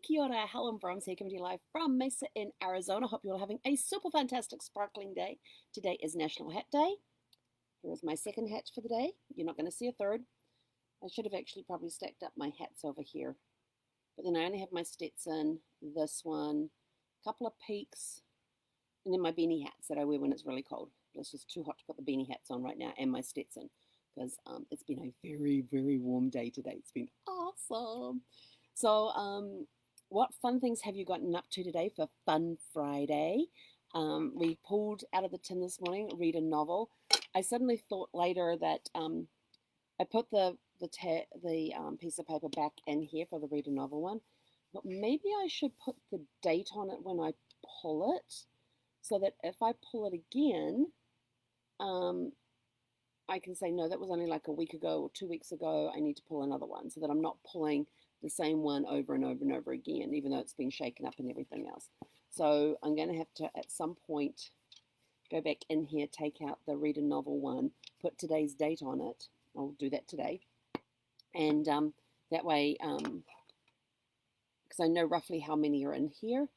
Kia ora, Helen Brahms here coming to you live from Mesa in Arizona. Hope you're all having a super fantastic sparkling day. Today is National Hat Day. Here is my second hat for the day. You're not going to see a third. I should have actually probably stacked up my hats over here. But then I only have my Stetson, this one, a couple of peaks, and then my beanie hats that I wear when it's really cold. It's just too hot to put the beanie hats on right now and my Stetson because it's been a very, very warm day today. It's been awesome. So, what fun things have you gotten up to today for Fun Friday? We pulled out of the tin this morning, read a novel. I suddenly thought later that I put the piece of paper back in here for the read a novel one, but maybe I should put the date on it when I pull it, so that if I pull it again, um, I can say, no, that was only like a week ago or 2 weeks ago. I need to pull another one so that I'm not pulling the same one over and over and over again, even though it's been shaken up and everything else. So I'm going to have to, at some point, go back in here, take out the read a novel one, put today's date on it. I'll do that today. And that way, because I know roughly how many are in here.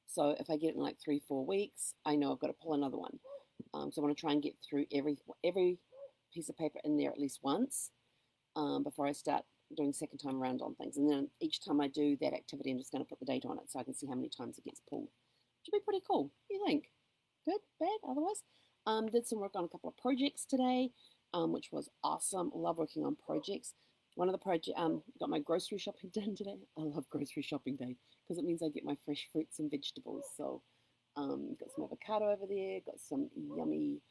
So if I get it in like 3-4 weeks, I know I've got to pull another one. So I want to try and get through every piece of paper in there at least once before I start doing second time around on things. And then each time I do that activity, I'm just going to put the date on it so I can see how many times it gets pulled. Should be pretty cool. What do you think? Good? Bad? Otherwise? Did some work on a couple of projects today, which was awesome. Love working on projects. One of the projects, got my grocery shopping done today. I love grocery shopping day because it means I get my fresh fruits and vegetables. So got some avocado over there, got some yummy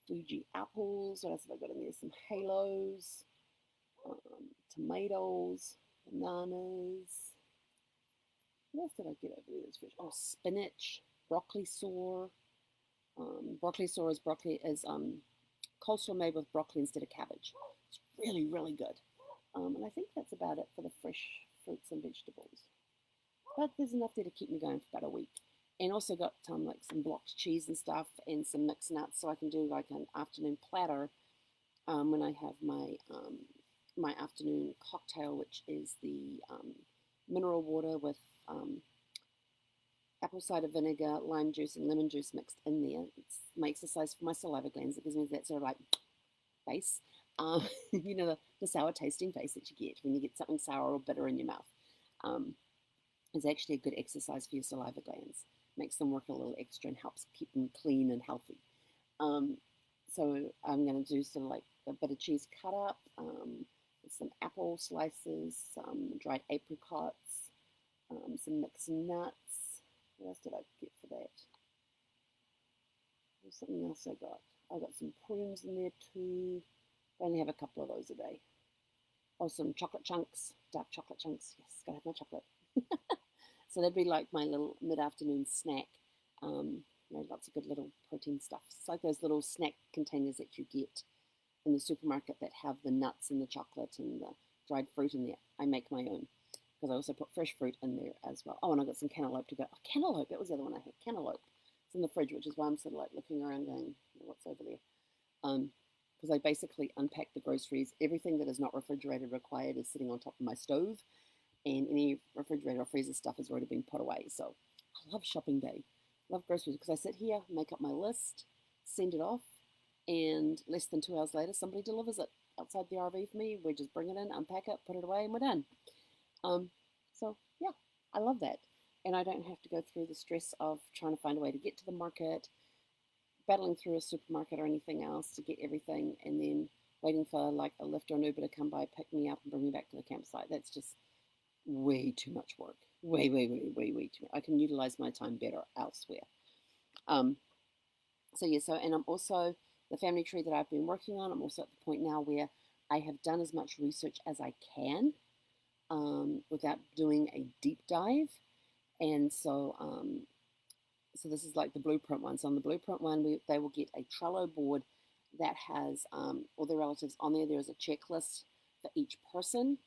Fuji apples. What else have I got in there? Some halos, tomatoes, bananas. What else did I get over there that's fresh? Oh, spinach, broccoli sauce. Broccoli sauce is coleslaw made with broccoli instead of cabbage. It's really, really good. And I think that's about it for the fresh fruits and vegetables. But there's enough there to keep me going for about a week. And also got like some blocked cheese and stuff and some mixed nuts so I can do like an afternoon platter when I have my afternoon cocktail, which is the mineral water with apple cider vinegar, lime juice, and lemon juice mixed in there. It's my exercise for my saliva glands. It gives me that sort of like face, you know, the sour tasting face that you get when you get something sour or bitter in your mouth. It's actually a good exercise for your saliva glands. Makes them work a little extra and helps keep them clean and healthy. So I'm going to do sort of like a bit of cheese cut up, some apple slices, some dried apricots, some mixed nuts. What else did I get for that? There's something else I got. I got some prunes in there too. I only have a couple of those a day. Oh, some chocolate chunks, dark chocolate chunks. Yes, gotta have my chocolate. So that'd be like my little mid-afternoon snack. Lots of good little protein stuff. It's like those little snack containers that you get in the supermarket that have the nuts and the chocolate and the dried fruit in there. I make my own because I also put fresh fruit in there as well. Oh, and I got some cantaloupe to go. Oh, cantaloupe, that was the other one I had. Cantaloupe. It's in the fridge, which is why I'm sort of like looking around going, what's over there? Because I basically unpack the groceries. Everything that is not refrigerated required is sitting on top of my stove, and any refrigerator or freezer stuff has already been put away. So I love shopping day. Love groceries because I sit here, make up my list, send it off, and less than 2 hours later, somebody delivers it outside the RV for me. We just bring it in, unpack it, put it away, and we're done. So yeah, I love that. And I don't have to go through the stress of trying to find a way to get to the market, battling through a supermarket or anything else to get everything, and then waiting for like a Lyft or an Uber to come by, pick me up, and bring me back to the campsite. That's just way too much work. Way too much. I can utilize my time better elsewhere. And I'm also, the family tree that I've been working on, I'm also at the point now where I have done as much research as I can without doing a deep dive. And so this is like the blueprint one. So on the blueprint one, they will get a Trello board that has all the relatives on there. There's a checklist for each person.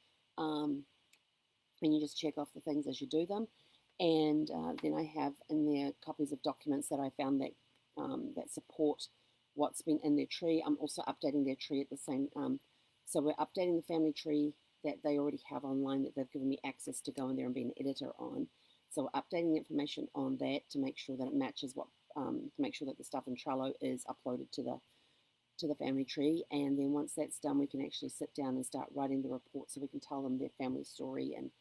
And you just check off the things as you do them. And then I have in there copies of documents that I found that support what's been in their tree. I'm also updating their tree at the same. So we're updating the family tree that they already have online that they've given me access to go in there and be an editor on. So updating the information on that to make sure that it matches what, to make sure that the stuff in Trello is uploaded to the family tree. And then once that's done, we can actually sit down and start writing the report so we can tell them their family story and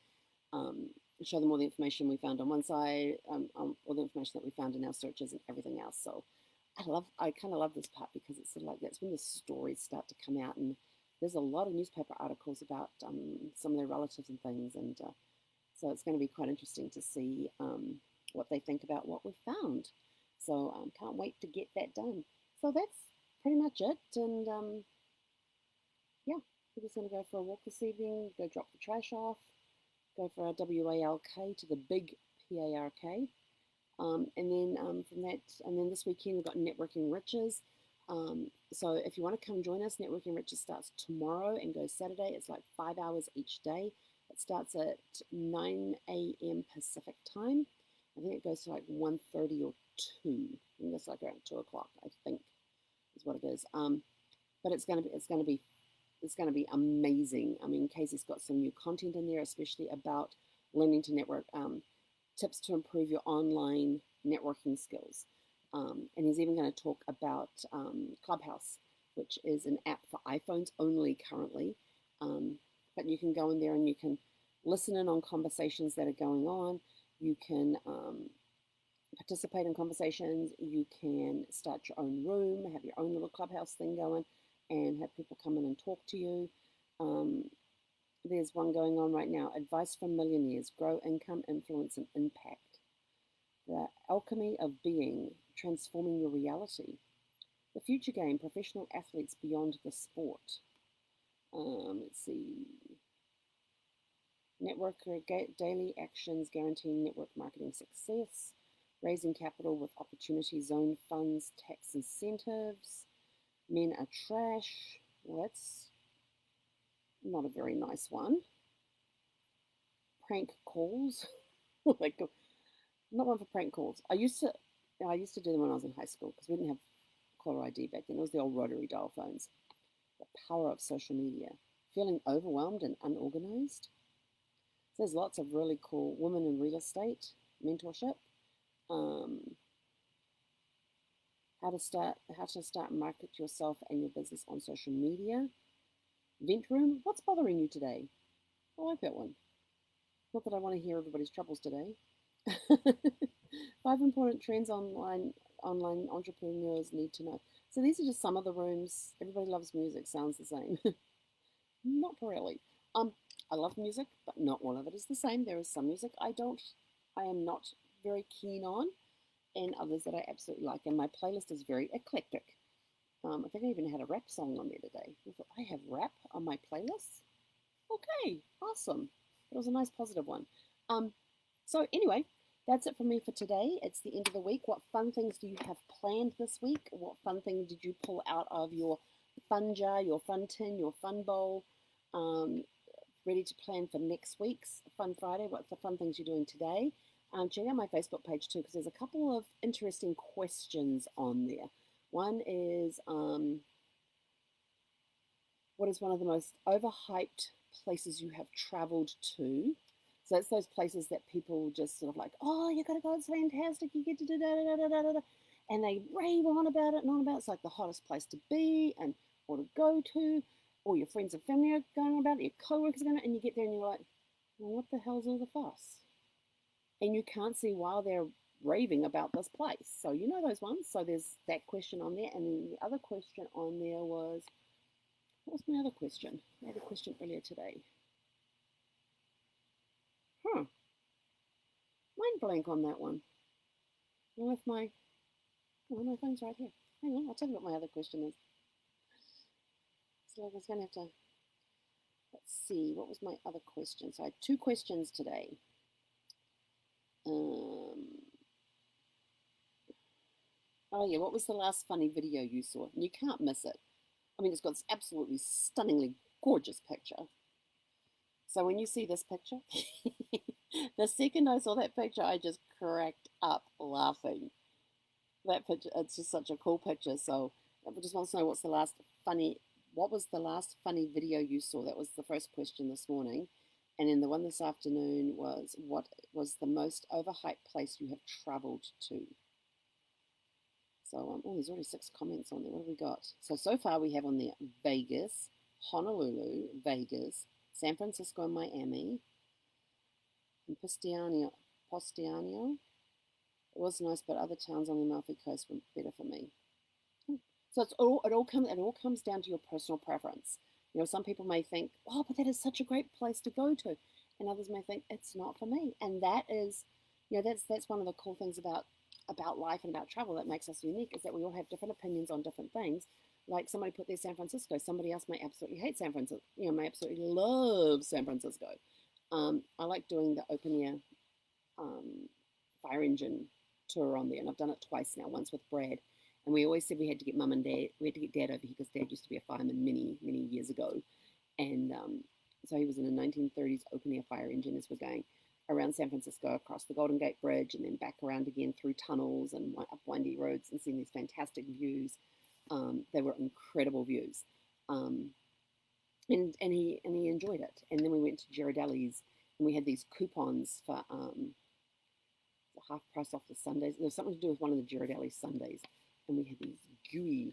show them all the information we found on one side, all the information that we found in our searches and everything else. So I kind of love this part because it's sort of like that's when the stories start to come out, and there's a lot of newspaper articles about some of their relatives and things, and so it's going to be quite interesting to see what they think about what we've found. So can't wait to get that done. So that's pretty much it, and yeah, we're just going to go for a walk this evening, go drop the trash off, go for our WALK to the big PARK. And then from that, and then this weekend we've got Networking Riches. So if you want to come join us, Networking Riches starts tomorrow and goes Saturday. It's like 5 hours each day. It starts at 9 a.m. Pacific time. I think it goes to like 1:30 or 2. I think it's like around 2 o'clock, I think is what it is. But it's gonna be amazing. I mean, Casey's got some new content in there, especially about learning to network, tips to improve your online networking skills. And he's even going to talk about Clubhouse, which is an app for iPhones only currently. But you can go in there and you can listen in on conversations that are going on. You can participate in conversations. You can start your own room, have your own little Clubhouse thing going, and have people come in and talk to you. There's one going on right now, Advice from Millionaires, Grow Income, Influence, and Impact. The Alchemy of Being, Transforming Your Reality. The Future Game, Professional Athletes Beyond the Sport. Let's see. Networker Daily Actions Guaranteeing Network Marketing Success. Raising Capital with Opportunity Zone Funds, Tax Incentives. Men Are Trash. Well, that's not a very nice one. Prank calls. Like, not one for prank calls. I used to do them when I was in high school because we didn't have caller ID back then. It was the old rotary dial phones. The power of social media. Feeling overwhelmed and unorganized. So there's lots of really cool women in real estate mentorship. How to start market yourself and your business on social media. Vent room. What's bothering you today? I like that one. Not that I want to hear everybody's troubles today. 5 important trends online entrepreneurs need to know. So these are just some of the rooms. Everybody loves music. Sounds the same. Not really. I love music, but not all of it is the same. There is some music I am not very keen on, and others that I absolutely like. And my playlist is very eclectic. I think I even had a rap song on there today. I thought, I have rap on my playlist? Okay, awesome. It was a nice positive one. So anyway, that's it for me for today. It's the end of the week. What fun things do you have planned this week? What fun thing did you pull out of your fun jar, your fun tin, your fun bowl? Ready to plan for next week's Fun Friday? What's the fun things you're doing today? Check out my Facebook page too, because there's a couple of interesting questions on there. One is, what is one of the most overhyped places you have traveled to? So it's those places that people just sort of like, oh, you gotta go, it's fantastic, you get to do da. And they rave on about it and on about it. It's like the hottest place to be and or to go to. Or your friends and family are going about it, your co-workers are going about it, and you get there and you're like, well, what the hell's all the fuss? And you can't see why they're raving about this place. So you know those ones. So there's that question on there. And then the other question on there was, what was my other question? I had a question earlier today. Mind blank on that one. I left my phone's right here. Hang on, I'll tell you what my other question is. So I was going to have to, let's see, what was my other question? So I had 2 questions today. Oh yeah, what was the last funny video you saw? And you can't miss it. I mean, it's got this absolutely stunningly gorgeous picture. So when you see this picture, the second I saw that picture, I just cracked up laughing. That picture, it's just such a cool picture. So I just want to know what's the last funny what was the last funny video you saw? That was the first question this morning. And then the one this afternoon was, what was the most overhyped place you have traveled to? So, oh, there's already 6 comments on there. What have we got? So far we have on there Vegas, Honolulu, Vegas, San Francisco and Miami, and Postiano. It was nice, but other towns on the Amalfi Coast were better for me. So it all comes down to your personal preference. You know, some people may think, oh, but that is such a great place to go to, and others may think it's not for me. And that is, you know, that's one of the cool things about life and about travel that makes us unique, is that we all have different opinions on different things. Like somebody put there San Francisco, somebody else may absolutely hate San Francisco, you know, may absolutely love San Francisco. I like doing the open air fire engine tour on there, and I've done it twice now, once with Brad. And we always said we had to get mum and dad, we had to get dad over here because dad used to be a fireman many, many years ago. And so he was in a 1930s open air fire engine as we're going around San Francisco, across the Golden Gate Bridge, and then back around again through tunnels and up windy roads and seeing these fantastic views. They were incredible views. And he enjoyed it. And then we went to Ghirardelli's, and we had these coupons for half price off the Sundays. There was something to do with one of the Ghirardelli Sundays, and we had these gooey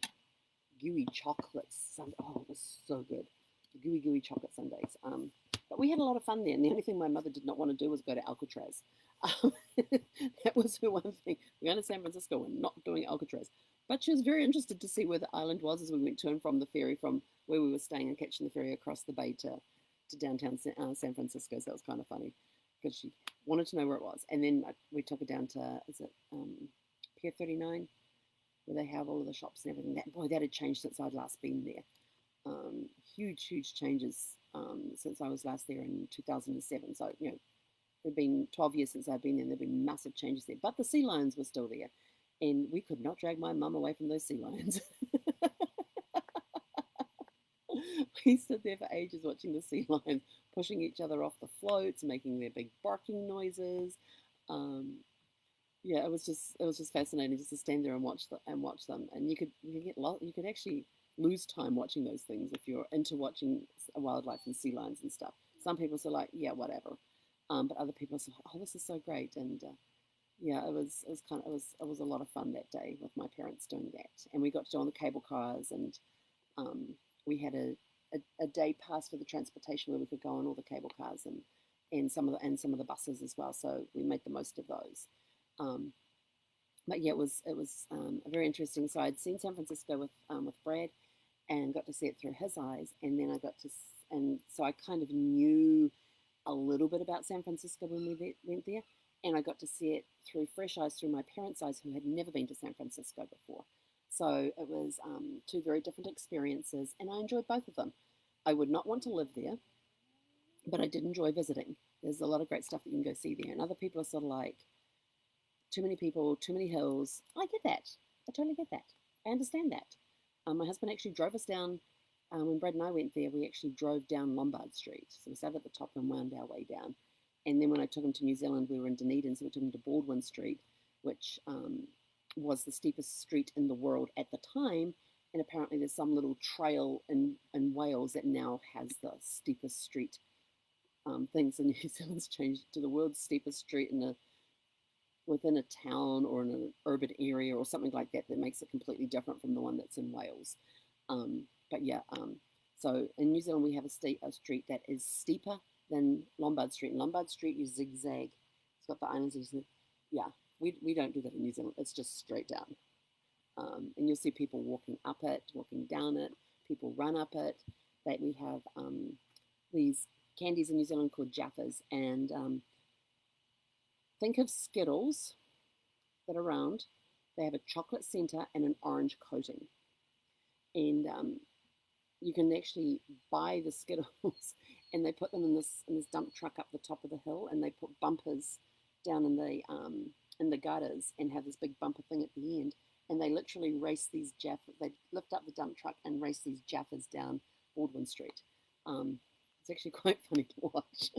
chocolates. Oh, it was so good. Gooey chocolate sundaes. But we had a lot of fun there, and the only thing my mother did not want to do was go to Alcatraz. That was her one thing. We're going to San Francisco, we're not doing Alcatraz. But she was very interested to see where the island was as we went to and from the ferry, from where we were staying and catching the ferry across the bay to downtown San Francisco. So that was kind of funny because she wanted to know where it was. And then we took her down to, is it Pier 39, where they have all of the shops and everything. That had changed since I'd last been there. Huge changes since I was last there in 2007. So, you know, it'd been 12 years since I'd been there, and there'd been massive changes there. But the sea lions were still there, and we could not drag my mum away from those sea lions. We stood there for ages watching the sea lions pushing each other off the floats, making their big barking noises. Yeah, it was just fascinating just to stand there and watch them. And you could actually lose time watching those things if you're into watching wildlife and sea lions and stuff. Some people are like, yeah, whatever, but other people are like, oh, this is so great. And yeah, it was a lot of fun that day with my parents doing that. And we got to go on the cable cars, and we had a day pass for the transportation where we could go on all the cable cars and some of the buses as well. So we made the most of those. But yeah, it was a very interesting. So I'd seen San Francisco with Brad, and got to see it through his eyes, and then so I kind of knew a little bit about San Francisco when we went there, and I got to see it through fresh eyes, through my parents' eyes, who had never been to San Francisco before. So it was 2 very different experiences, and I enjoyed both of them. I would not want to live there, but I did enjoy visiting. There's a lot of great stuff that you can go see there, and other people are sort of like, too many people, too many hills. I get that. I totally get that. I understand that. My husband actually drove us down, when Brad and I went there, we actually drove down Lombard Street. So we started at the top and wound our way down. And then when I took him to New Zealand, we were in Dunedin, so we took him to Baldwin Street, which was the steepest street in the world at the time. And apparently there's some little trail in Wales that now has the steepest street things. And New Zealand's changed to the world's steepest street within a town or in an urban area or something like that makes it completely different from the one that's in Wales. But yeah, so in New Zealand we have a street that is steeper than Lombard Street. In Lombard Street you zigzag. It's got the islands. Yeah, we don't do that in New Zealand. It's just straight down. And you'll see people walking up it, walking down it. People run up it. That we have these candies in New Zealand called Jaffas, and think of Skittles that are round. They have a chocolate center and an orange coating. And you can actually buy the Skittles, and they put them in this dump truck up the top of the hill, and they put bumpers down in the gutters and have this big bumper thing at the end. And they literally race these Jaffas. They lift up the dump truck and race these Jaffas down Baldwin Street. It's actually quite funny to watch.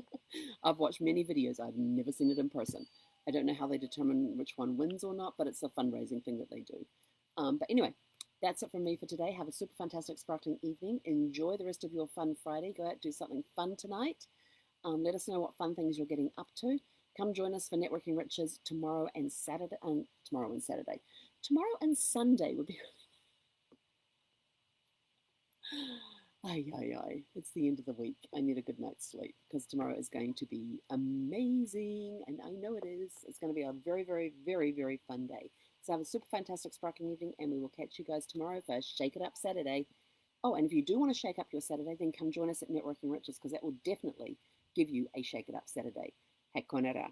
I've watched many videos. I've never seen it in person. I don't know how they determine which one wins or not, but it's a fundraising thing that they do. But anyway, That's it from me for today. Have a super fantastic, sparkling evening. Enjoy the rest of your fun Friday. Go out, do something fun tonight. Let us know what fun things you're getting up to. Come join us for Networking Riches tomorrow and Saturday. Tomorrow and Sunday would be. Ay, ay, ay. It's the end of the week. I need a good night's sleep because tomorrow is going to be amazing. And I know it is. It's going to be a very, very, very, very fun day. So have a super fantastic, sparkling evening, and we will catch you guys tomorrow for Shake It Up Saturday. Oh, and if you do want to shake up your Saturday, then come join us at Networking Riches because that will definitely give you a Shake It Up Saturday. He konera.